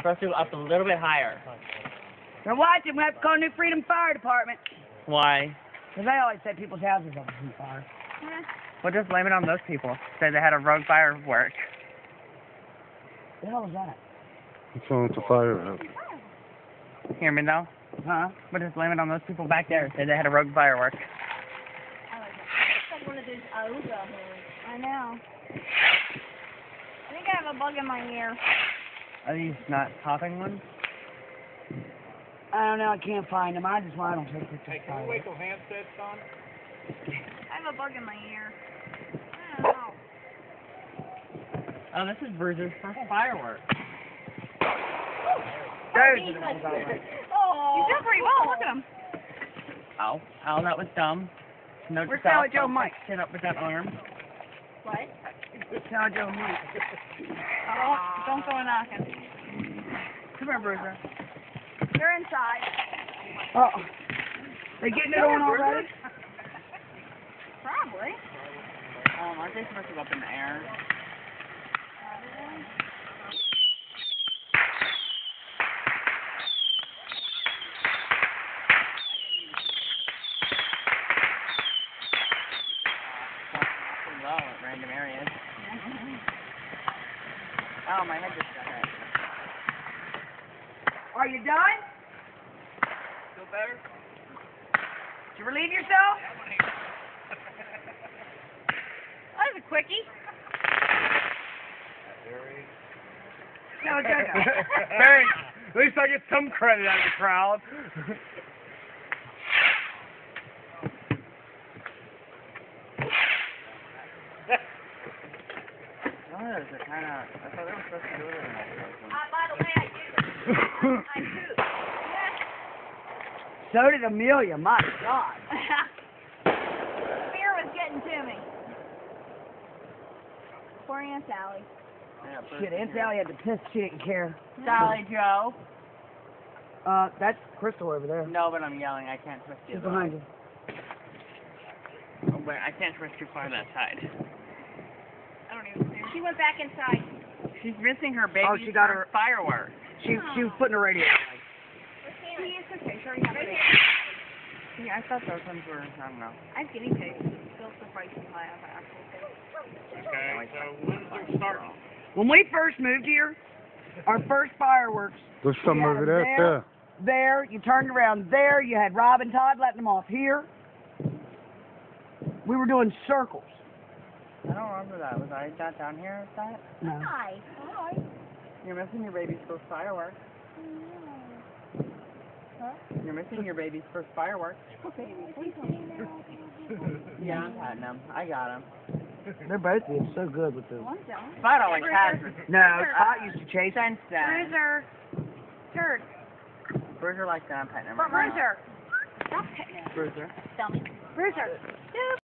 Supposed to go up a little bit higher. Now watch it. We have to call New Freedom Fire Department. Why? Because they always set people's houses on fire. We'll just blame it on those people. Say they had a rogue firework. The hell is that? It's on the fire. Hear me now? Huh? We'll just blame it on those people back there. Say they had a rogue firework. I like that. It's like one of those O's out here. I know. I think I have a bug in my ear. Are these not popping ones? I don't know. I can't find them. I don't take pictures. Hey, can we wait till Hampstead's done? I have a bug in my ear. I don't know. Oh, this is Bruiser's first firework. Those He's are the ones I like. doing pretty well. Look at him. Oh, that was dumb. Note Where's to self, Salad Joe don't Mike? Sit up with that arm. What? Tell Joe Mike. Don't go knocking. Come here, Bruiser. You're inside. Oh, they getting it on already? Probably. Aren't they supposed to go up in the air? Well, at random areas. Oh, my head just got hurt. Are you done? Feel better? Did you relieve yourself? That was a quickie. No, Joe. Thanks. At least I get some credit out of the crowd. Oh, is it kind of... I thought they were supposed to do it in that person. By the way, I pooped. So did Amelia. My God. Fear was getting to me. Poor Aunt Sally. Yeah, Shit, Aunt Sally had to piss. She didn't care. Sally Joe. That's Crystal over there. No, but I'm yelling. I can't twist you. She's behind you. Oh, wait, I can't twist too far that side. I don't even see her. She went back inside. She's missing her baby. Oh, she got her- firework. She was putting her radio on. He is okay. Sure, you have it. Yeah, I thought those ones were. I don't know. I have guinea pigs. Still surprising my actual pigs. Okay, so when's it starting? When we first moved here, our first fireworks, There's some Yeah, over there, there. there, you turned around there, you had Rob and Todd letting them off here. We were doing circles. I don't remember that. Was I not down here at that? No. Hi. Hi. You're missing your baby's first firework. You're missing your baby's first firework. Yeah, I'm patting them. I got them. They're both being so good with the... Spot always has it. No, Spot used to chase. Since then. Bruiser. Turd. Bruiser likes that. I'm petting him. Bruiser. Stop petting him. Bruiser. Dummy. Bruiser.